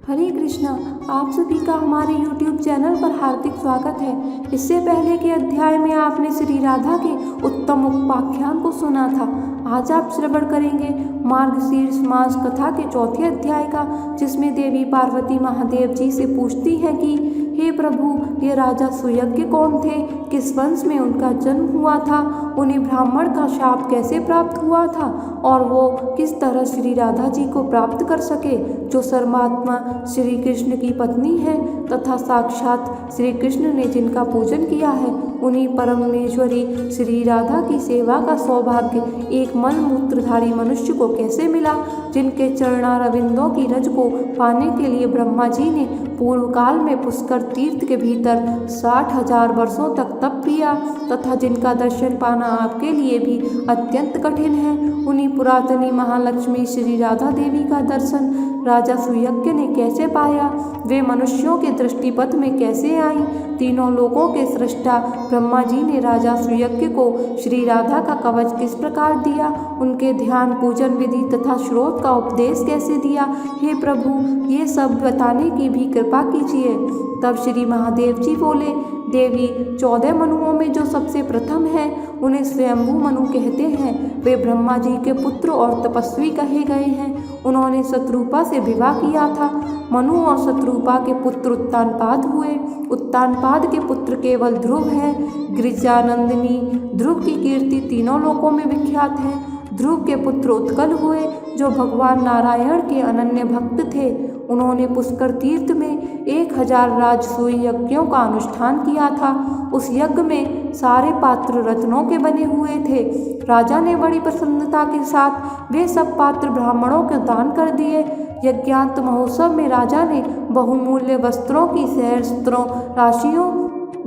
हरे कृष्णा। आप सभी का हमारे YouTube चैनल पर हार्दिक स्वागत है। इससे पहले के अध्याय में आपने श्री राधा के उत्तम उपाख्यान को सुना था। आज आप श्रवण करेंगे मार्गशीर्ष मास कथा के चौथे अध्याय का, जिसमें देवी पार्वती महादेव जी से पूछती है कि हे प्रभु, ये राजा सुयज्ञ कौन थे, किस वंश में उनका जन्म हुआ था, उन्हें ब्राह्मण का शाप कैसे प्राप्त हुआ था और वो किस तरह श्री राधा जी को प्राप्त कर सके, जो परमात्मा श्री कृष्ण की पत्नी है तथा साक्षात श्री कृष्ण ने जिनका पूजन किया है। उन्हीं परमेश्वरी श्री राधा की सेवा का सौभाग्य एक मल मूत्रधारी मनुष्य को कैसे मिला, जिनके चरणारविंदों की रज को पाने के लिए ब्रह्मा जी ने पूर्व काल में पुष्कर तीर्थ के भीतर 60,000 वर्षों तक तप किया तथा जिनका दर्शन पाना आपके लिए भी अत्यंत कठिन है। उन्हीं पुरातनी महालक्ष्मी श्री राधा देवी का दर्शन राजा सुयज्ञ ने कैसे पाया, वे मनुष्यों के दृष्टिपथ में कैसे आई, तीनों लोकों के सृष्टा ब्रह्मा जी ने राजा सुयज्ञ को श्री राधा का कवच किस प्रकार दिया, उनके ध्यान पूजन विधि तथा श्रोत का उपदेश कैसे दिया, हे प्रभु ये सब बताने की भी कृपा कीजिए। तब श्री महादेव जी बोले, देवी 14 मनुओं में जो सबसे प्रथम है उन्हें स्वयंभू मनु कहते हैं। वे ब्रह्मा जी के पुत्र और तपस्वी कहे गए हैं। उन्होंने शत्रुपा से विवाह किया था। मनु और शत्रुपा के पुत्र उत्तानपाद हुए। उत्तानपाद के पुत्र केवल ध्रुव है। गिरिजानंदिनी ध्रुव की कीर्ति तीनों लोकों में विख्यात है। ध्रुव के पुत्र उत्कल हुए, जो भगवान नारायण के अनन्य भक्त थे। उन्होंने पुष्कर तीर्थ में 1000 राजसूय यज्ञों का अनुष्ठान किया था। उस यज्ञ में सारे पात्र रत्नों के बने हुए थे। राजा ने बड़ी प्रसन्नता के साथ वे सब पात्र ब्राह्मणों को दान कर दिए। यज्ञांत महोत्सव में राजा ने बहुमूल्य वस्त्रों की सहस्त्रों राशियों,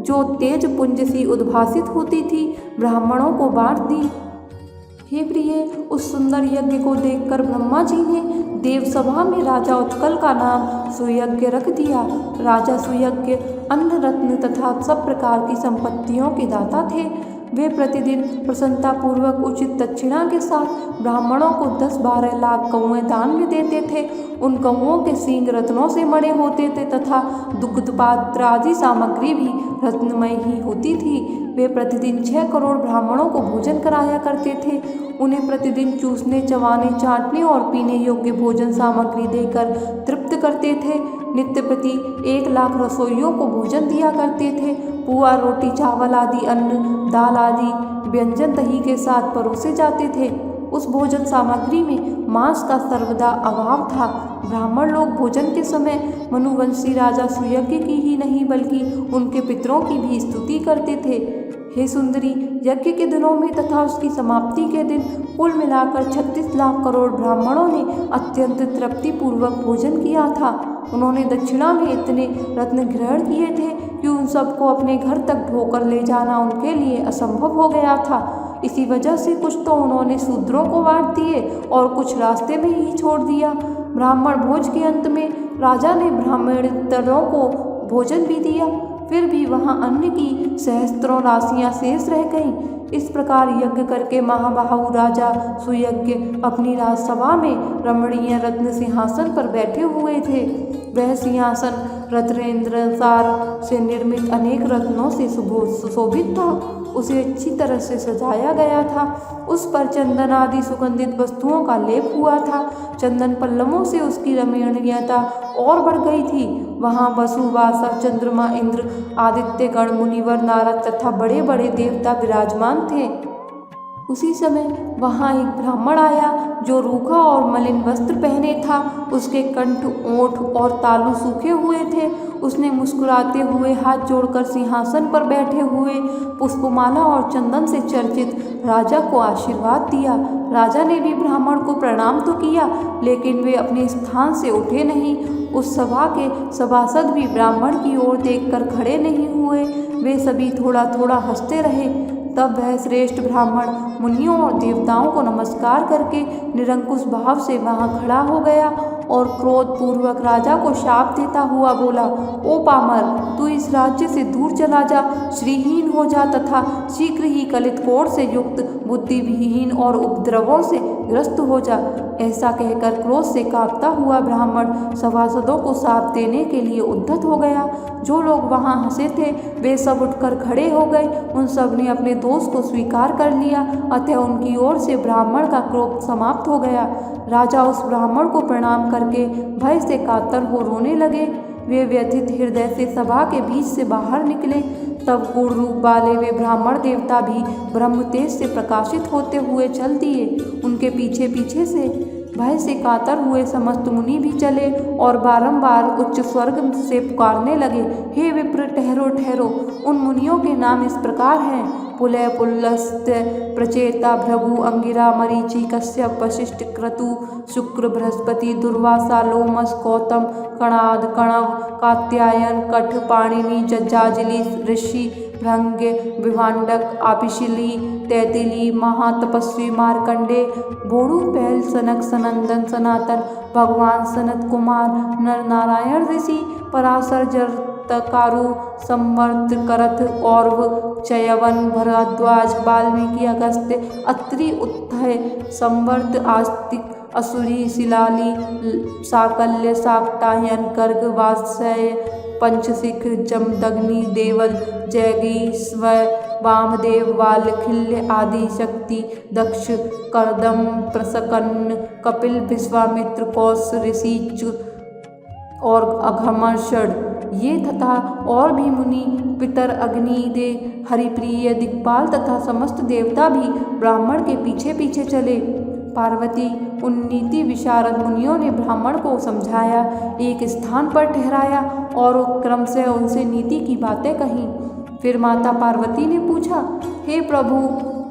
जो तेज पुंज सी उद्भासित होती थी, ब्राह्मणों को बांट दी। हे प्रिय, उस सुंदर यज्ञ को देखकर ब्रह्मा जी ने देवसभा में राजा उत्कल का नाम सुयज्ञ रख दिया। राजा सुयज्ञ अन्न रत्न तथा सब प्रकार की संपत्तियों के दाता थे। वे प्रतिदिन प्रसन्नतापूर्वक उचित दक्षिणा के साथ ब्राह्मणों को 10-12 लाख गौएं दान में देते थे। उन गौओं के सींग रत्नों से मढ़े होते थे तथा दुग्ध पात्र आदि सामग्री भी रत्नमय ही होती थी। वे प्रतिदिन 6 करोड़ ब्राह्मणों को भोजन कराया करते थे। उन्हें प्रतिदिन चूसने, चबाने, चाटने और पीने योग्य भोजन सामग्री देकर तृप्त करते थे। नित्य प्रति 1 लाख रसोइयों को भोजन दिया करते थे। पुआ, रोटी, चावल आदि अन्न, दाल आदि व्यंजन दही के साथ परोसे जाते थे। उस भोजन सामग्री में मांस का सर्वदा अभाव था। ब्राह्मण लोग भोजन के समय मनुवंशी राजा सुयज्ञ की ही नहीं बल्कि उनके पितरों की भी स्तुति करते थे। हे सुंदरी, यज्ञ के दिनों में तथा उसकी समाप्ति के दिन कुल मिलाकर 36 लाख करोड़ ब्राह्मणों ने अत्यंत तृप्तिपूर्वक भोजन किया था। उन्होंने दक्षिणा में इतने रत्न ग्रहण किए थे कि उन सबको अपने घर तक ढोकर ले जाना उनके लिए असंभव हो गया था। इसी वजह से कुछ तो उन्होंने शूद्रों को बांट दिए और कुछ रास्ते में ही छोड़ दिया। ब्राह्मण भोज के अंत में राजा ने ब्राह्मणेतरों को भोजन भी दिया, फिर भी वहाँ अन्न की सहस्त्रों राशियाँ शेष रह गईं। इस प्रकार यज्ञ करके महाबाहु राजा सुयज्ञ अपनी राजसभा में रमणीय रत्न सिंहासन पर बैठे हुए थे। वह सिंहासन रत्नेंद्रसार से निर्मित अनेक रत्नों से सुशोभित था। उसे अच्छी तरह से सजाया गया था। उस पर चंदन आदि सुगंधित वस्तुओं का लेप हुआ था। चंदन पल्लवों से उसकी रमणीयता और बढ़ गई थी। वहाँ वसु, वासव, चंद्रमा, इंद्र, आदित्य गण, मुनिवर, नारद तथा बड़े बड़े देवता विराजमान थे। उसी समय वहाँ एक ब्राह्मण आया जो रूखा और मलिन वस्त्र पहने था। उसके कंठ, ओंठ और तालू सूखे हुए थे। उसने मुस्कुराते हुए हाथ जोड़कर सिंहासन पर बैठे हुए पुष्पमाला और चंदन से चर्चित राजा को आशीर्वाद दिया। राजा ने भी ब्राह्मण को प्रणाम तो किया, लेकिन वे अपने स्थान से उठे नहीं। उस सभा के सभासद भी ब्राह्मण की ओर देखकर खड़े नहीं हुए। वे सभी थोड़ा थोड़ा हंसते रहे। तब वह श्रेष्ठ ब्राह्मण मुनियों और देवताओं को नमस्कार करके निरंकुश भाव से वहाँ खड़ा हो गया और क्रोधपूर्वक राजा को शाप देता हुआ बोला, ओ पामर, तू इस राज्य से दूर चला जा, श्रीहीन हो जा तथा शीघ्र ही कलित कोढ़ से युक्त, बुद्धिविहीन और उपद्रवों से ग्रस्त हो जा। ऐसा कहकर क्रोध से कांपता हुआ ब्राह्मण सभासदों को शाप देने के लिए उद्यत हो गया। जो लोग वहां हंसे थे वे सब उठकर खड़े हो गए। उन सब ने अपने दोष को स्वीकार कर लिया, अतः उनकी ओर से ब्राह्मण का क्रोध समाप्त हो गया। राजा उस ब्राह्मण को प्रणाम करके भय से कातर हो रोने लगे। वे व्यथित हृदय से सभा के बीच से बाहर निकले। तब गूढ़ रूप वाले वे ब्राह्मण देवता भी ब्रह्म तेज से प्रकाशित होते हुए चल दिए। उनके पीछे पीछे से भय से कातर हुए समस्त मुनि भी चले और बारंबार उच्च स्वर्ग से पुकारने लगे, हे विप्र, ठहरो ठहरो। उन मुनियों के नाम इस प्रकार हैं: पुलय, पुलस्त्य, प्रचेता, भृगु, अंगिरा, मरीचि, कश्यप, वशिष्ठ, क्रतु, शुक्र, बृहस्पति, दुर्वासा, लोमस, गौतम, कणाद, कणव, कात्यायन, कठ, पाणिनि, जज्जाजिली, ऋषि, भृंग, विभांडक, आपिशिली, तैतिली, महातपस्वी, मार्कंडे, बोड़ू, पैल, सनक, सनंदन, सनातन, भगवान सनत कुमार, नर नारायण ऋषि, पराशर, जरतकारु, संवर्त, करथ, औरव, चयवन, भरद्वाज, वाल्मीकि, अगस्त्य, अत्रि, उत्थय, संवर्त, आस्तिक, असुरी, शिलाली, साकल्य, शाक्टायन, गर्ग, वात्स्यय, पंचशिख, जमदग्नि, देवल, जैगी, स्वय, वामदेव, वालखिल्य आदि शक्ति, दक्ष, करदम, प्रसकन्न, कपिल, विश्वामित्र, कौश, ऋषि और अघमर्षण, ये तथा और भी मुनि, पितर, अग्निदे, हरिप्रिय, दिक्पाल तथा समस्त देवता भी ब्राह्मण के पीछे पीछे चले। पार्वती, उन नीति विशारद मुनियों ने ब्राह्मण को समझाया, एक स्थान पर ठहराया और क्रम से उनसे नीति की बातें कहीं। फिर माता पार्वती ने पूछा, हे प्रभु,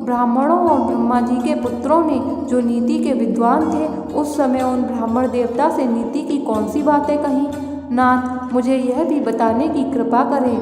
ब्राह्मणों और ब्रह्मा जी के पुत्रों ने जो नीति के विद्वान थे उस समय उन ब्राह्मण देवता से नीति की कौन सी बातें कहीं? नाथ, मुझे यह भी बताने की कृपा करें।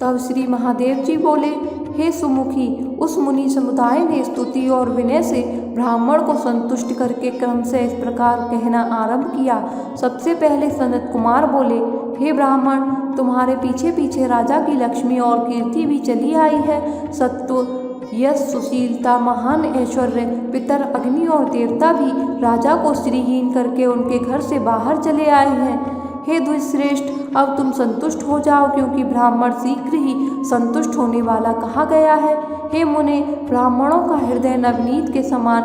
तब श्री महादेव जी बोले, हे सुमुखी, उस मुनि समुदाय ने स्तुति और विनय से ब्राह्मण को संतुष्ट करके क्रम से इस प्रकार कहना आरंभ किया। सबसे पहले सनत कुमार बोले, हे ब्राह्मण, तुम्हारे पीछे पीछे राजा की लक्ष्मी और कीर्ति भी चली आई है। सत्व, यश, सुशीलता, महान ऐश्वर्य, पितर, अग्नि और देवता भी राजा को श्रीहीन करके उनके घर से बाहर चले आए हैं। हे द्विश्रेष्ठ, अब तुम संतुष्ट हो जाओ, क्योंकि ब्राह्मण शीघ्र ही संतुष्ट होने वाला कहा गया है। हे मुने, ब्राह्मणों का हृदय नवनीत के समान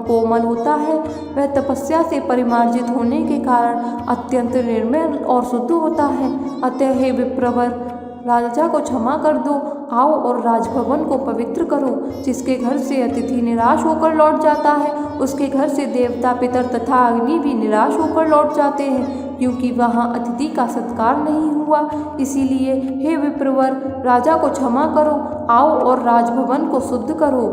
कोमल होता है। वह तपस्या से परिमार्जित होने के कारण अत्यंत निर्मल और शुद्ध होता है। अतः हे विप्रवर, राजा को क्षमा कर दो। आओ और राजभवन को पवित्र करो। जिसके घर से अतिथि निराश होकर लौट जाता है उसके घर से देवता, पितर तथा अग्नि भी निराश होकर लौट जाते हैं, क्योंकि वहाँ अतिथि का सत्कार नहीं हुआ। इसीलिए हे विप्रवर, राजा को क्षमा करो। आओ और राजभवन को शुद्ध करो।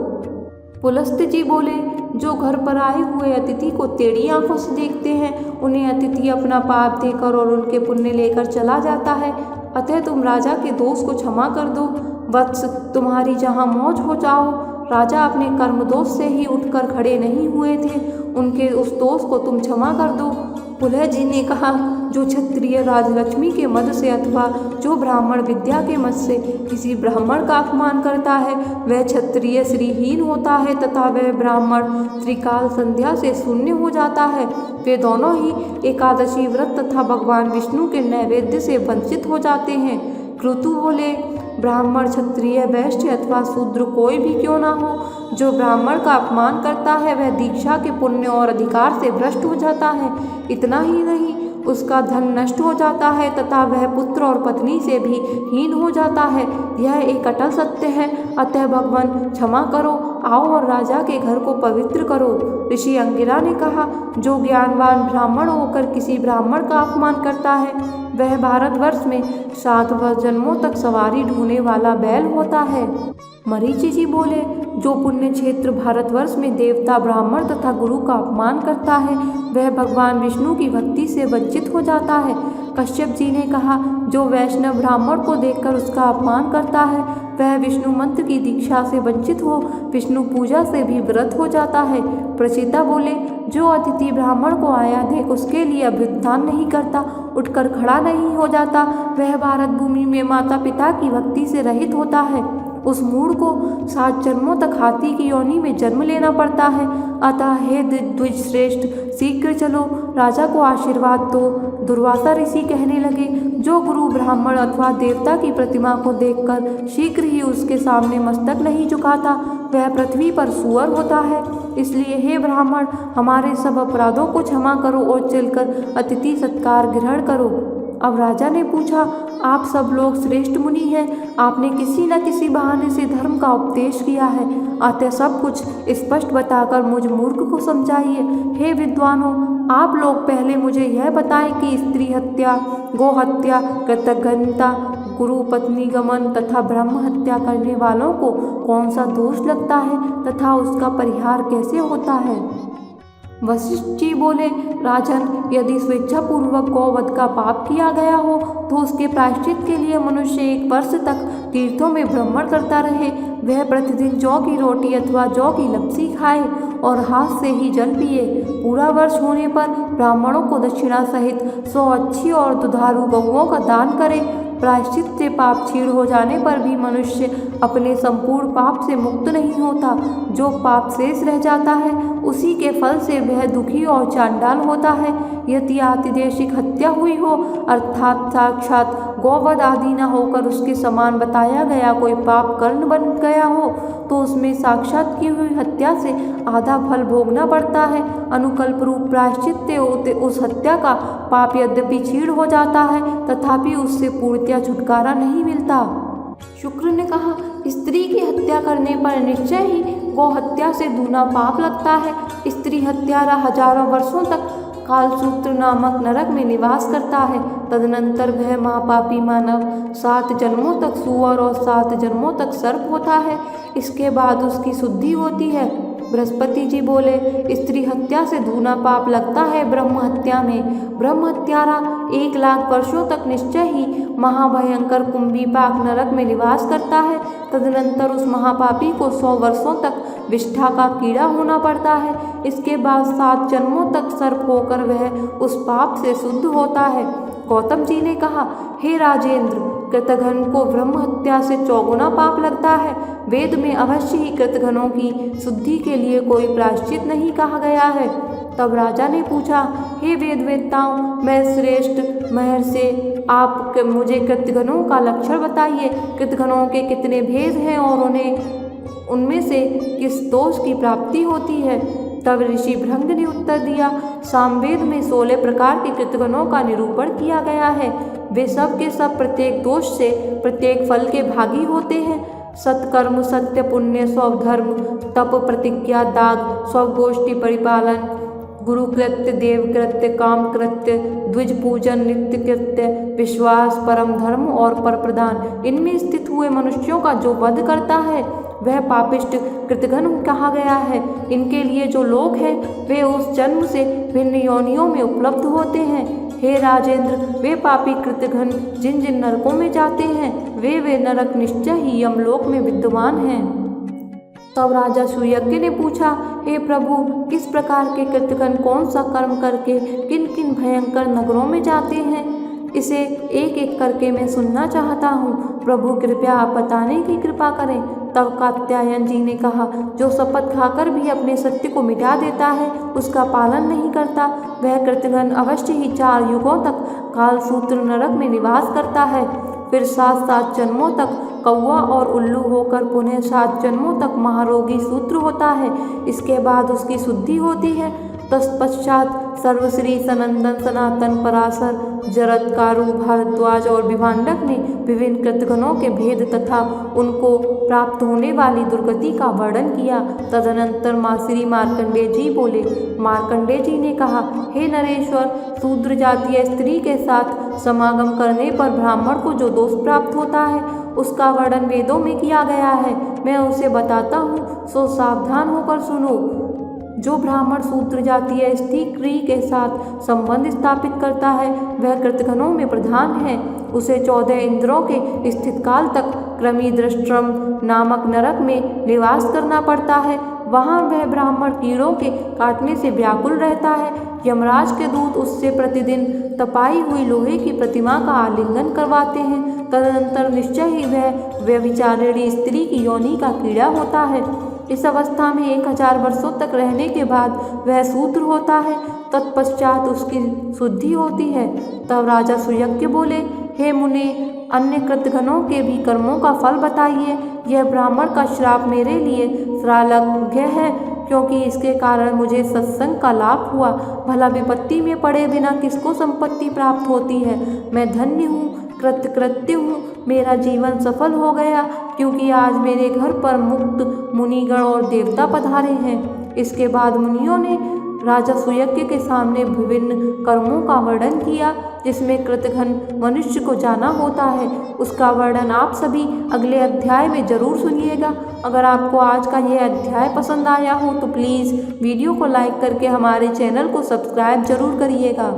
पुलस्त्य जी बोले, जो घर पर आए हुए अतिथि को टेढ़ी आंखों से देखते हैं उन्हें अतिथि अपना पाप देकर और उनके पुण्य लेकर चला जाता है। अतः तुम राजा के दोष को क्षमा कर दो। वत्स, तुम्हारी जहाँ मौज हो जाओ। राजा अपने कर्म दोष से ही उठकर खड़े नहीं हुए थे, उनके उस दोष को तुम क्षमा कर दो। पुलह जी ने कहा, जो क्षत्रिय राजलक्ष्मी के मद से अथवा जो ब्राह्मण विद्या के मद से किसी ब्राह्मण का अपमान करता है वह क्षत्रिय श्रीहीन होता है तथा वह ब्राह्मण त्रिकाल संध्या से शून्य हो जाता है। वे दोनों ही एकादशी व्रत तथा भगवान विष्णु के नैवेद्य से वंचित हो जाते हैं। क्रतु बोले, ब्राह्मण, क्षत्रिय, वैश्य अथवा शूद्र कोई भी क्यों ना हो, जो ब्राह्मण का अपमान करता है वह दीक्षा के पुण्य और अधिकार से भ्रष्ट हो जाता है। इतना ही नहीं, उसका धन नष्ट हो जाता है तथा वह पुत्र और पत्नी से भी हीन हो जाता है। यह एक अटल सत्य है। अतः भगवान क्षमा करो। आओ और राजा के घर को पवित्र करो। ऋषि अंगिरा ने कहा, जो ज्ञानवान ब्राह्मण होकर किसी ब्राह्मण का अपमान करता है वह भारतवर्ष में 7 जन्मों तक सवारी ढोने वाला बैल होता है। मरीचि जी बोले, जो पुण्य क्षेत्र भारतवर्ष में देवता, ब्राह्मण तथा गुरु का अपमान करता है वह भगवान विष्णु की भक्ति से वंचित हो जाता है। कश्यप जी ने कहा, जो वैष्णव ब्राह्मण को देखकर उसका अपमान करता है वह विष्णु मंत्र की दीक्षा से वंचित हो विष्णु पूजा से भी व्रत हो जाता है। प्रचेता बोले, जो अतिथि ब्राह्मण को आया देख उसके लिए अभ्युत्थान नहीं करता, उठकर खड़ा नहीं हो जाता, वह भारत भूमि में माता पिता की भक्ति से रहित होता है। उस मूढ़ को 7 जन्मों तक हाथी की योनि में जन्म लेना पड़ता है। अतः हे द्विज श्रेष्ठ, शीघ्र चलो, राजा को आशीर्वाद दो। दुर्वासा ऋषि कहने लगे, जो गुरु, ब्राह्मण अथवा देवता की प्रतिमा को देखकर शीघ्र ही उसके सामने मस्तक नहीं झुकाता वह पृथ्वी पर सूअर होता है। इसलिए हे ब्राह्मण, हमारे सब अपराधों को क्षमा करो और चलकर अतिथि सत्कार ग्रहण करो। अब राजा ने पूछा, आप सब लोग श्रेष्ठ मुनि हैं, आपने किसी न किसी बहाने से धर्म का उपदेश किया है, अतः सब कुछ स्पष्ट बताकर मुझ मूर्ख को समझाइए। हे विद्वानों, आप लोग पहले मुझे यह बताएं कि स्त्री हत्या, गौ हत्या, कृतघ्नता, गुरु पत्नी गमन तथा ब्रह्म हत्या करने वालों को कौन सा दोष लगता है तथा उसका परिहार कैसे होता है। वशिष्ठ जी बोले, राजन, यदि स्वेच्छापूर्वक गौवध का पाप किया गया हो तो उसके प्रायश्चित के लिए मनुष्य 1 वर्ष तक तीर्थों में भ्रमण करता रहे। वह प्रतिदिन जौ की रोटी अथवा जौ की लपसी खाए और हाथ से ही जल पिए। पूरा वर्ष होने पर ब्राह्मणों को दक्षिणा सहित 100 अच्छी और दुधारू गौओं का दान करे। प्रायश्चित से पाप क्षीण हो जाने पर भी मनुष्य अपने संपूर्ण पाप से मुक्त नहीं होता। जो पाप शेष रह जाता है उसी के फल से वह दुखी और चांडाल होता है। यदि आतिदेशिक हत्या हुई हो अर्थात साक्षात गौवध आदि न होकर उसके समान बताया गया कोई पाप कर्ण बन गया हो तो उसमें साक्षात की हुई हत्या से आधा फल भोगना पड़ता है। अनुकल्प रूप प्रायश्चित से उस हत्या का पाप यद्यपि क्षीण हो जाता है तथापि उससे पूर्णतया छुटकारा नहीं मिलता। शुक्र ने कहा, स्त्री की हत्या करने पर निश्चय ही गौ हत्या से दूना पाप लगता है। स्त्री हत्यारा हजारों वर्षों तक कालसूत्र नामक नरक में निवास करता है। तदनंतर वह महापापी मानव 7 जन्मों तक सूअर और 7 जन्मों तक सर्प होता है। इसके बाद उसकी शुद्धि होती है। बृहस्पति जी बोले, स्त्री हत्या से दूना पाप लगता है ब्रह्म हत्या में। ब्रह्म हत्यारा 1 लाख वर्षों तक निश्चय ही महाभयंकर कुंभीपाक नरक में निवास करता है। तदनंतर उस महापापी को 100 वर्षों तक विष्ठा का कीड़ा होना पड़ता है। इसके बाद 7 जन्मों तक सर्प होकर वह उस पाप से शुद्ध होता है। गौतम जी ने कहा, हे राजेंद्र, कृतघ्न को ब्रह्म हत्या से 4 गुना पाप लगता है। वेद में अवश्य ही कृतघ्नों की शुद्धि के लिए कोई प्रायश्चित नहीं कहा गया है। तब राजा ने पूछा, हे वेदवेत्ताओं, मैं श्रेष्ठ महर्षि, आप मुझे कृतघ्नों का लक्षण बताइए। कृतघ्नों के कितने भेद हैं और उनमें से किस दोष की प्राप्ति होती है। तब ऋषि भृंग ने उत्तर दिया, सामवेद में 16 प्रकार के कृतघ्नों का निरूपण किया गया है। वे सब के सब प्रत्येक दोष से प्रत्येक फल के भागी होते हैं। सत्कर्म, सत्य, पुण्य, स्वधर्म, तप, प्रतिज्ञा, दाग, स्वगोष्ठी परिपालन, गुरुकृत्य, देवकृत्य, काम कृत्य, द्विज पूजन, नित्य कृत्य, विश्वास, परम धर्म और पर प्रदान, इनमें स्थित हुए मनुष्यों का जो वध करता है वह पापिष्ट कृतघ्न कहा गया है। इनके लिए जो लोग हैं वे उस जन्म से भिन्न योनियों में उपलब्ध होते हैं। हे राजेंद्र, वे पापी कृतघ्न जिन जिन नरकों में जाते हैं वे नरक निश्चय ही यमलोक में विद्यमान हैं। तब राजा सुयज्ञ ने पूछा, हे प्रभु, किस प्रकार के कृतघ्न कौन सा कर्म करके किन किन भयंकर नगरों में जाते हैं, इसे एक एक करके मैं सुनना चाहता हूँ। प्रभु कृपया आप बताने की कृपा करें। तब कात्यायन जी ने कहा, जो शपथ खाकर भी अपने सत्य को मिटा देता है उसका पालन नहीं करता वह कृतघ्न अवश्य ही 4 युगों तक कालसूत्र नरक में निवास करता है। फिर 7 जन्मों तक कौवा और उल्लू होकर पुनः 7 जन्मों तक महारोगी सूत्र होता है। इसके बाद उसकी शुद्धि होती है। तत्पश्चात सर्वश्री सनंदन सनातन पराशर जरद कारु भारद्वाज और विभांडक ने विभिन्न कृतघ्नों के भेद तथा उनको प्राप्त होने वाली दुर्गति का वर्णन किया। तदनंतर माँ श्री मार्कंडेय जी बोले। मार्कंडेय जी ने कहा, हे नरेश्वर, शूद्र जातीय स्त्री के साथ समागम करने पर ब्राह्मण को जो दोष प्राप्त होता है उसका वर्णन वेदों में किया गया है। मैं उसे बताता हूँ, सो सावधान होकर सुनो। जो ब्राह्मण शूद्र जातीय स्त्री के साथ संबंध स्थापित करता है वह कृतघ्नों में प्रधान है। उसे 14 इंद्रों के स्थित काल तक क्रमीदृष्ट्रम नामक नरक में निवास करना पड़ता है। वहाँ वह ब्राह्मण कीड़ों के काटने से व्याकुल रहता है। यमराज के दूत उससे प्रतिदिन तपाई हुई लोहे की प्रतिमा का आलिंगन करवाते हैं। तदनंतर निश्चय ही वह व्यभिचारिणी स्त्री की योनि का कीड़ा होता है। इस अवस्था में 1000 वर्षों तक रहने के बाद वह शूद्र होता है। तत्पश्चात उसकी शुद्धि होती है। तब राजा सुयज्ञ बोले, हे मुने, अन्य कृतघ्नों के भी कर्मों का फल बताइए। यह ब्राह्मण का श्राप मेरे लिए श्रालघ्य है, क्योंकि इसके कारण मुझे सत्संग का लाभ हुआ। भला विपत्ति में पड़े बिना किसको संपत्ति प्राप्त होती है। मैं धन्य हूँ, कृतकृत्य हूँ, मेरा जीवन सफल हो गया, क्योंकि आज मेरे घर पर मुक्त मुनिगण और देवता पधारे हैं। इसके बाद मुनियों ने राजा सुयज्ञ के सामने विभिन्न कर्मों का वर्णन किया जिसमें कृतघ्न मनुष्य को जाना होता है। उसका वर्णन आप सभी अगले अध्याय में जरूर सुनिएगा। अगर आपको आज का यह अध्याय पसंद आया हो तो प्लीज़ वीडियो को लाइक करके हमारे चैनल को सब्सक्राइब जरूर करिएगा।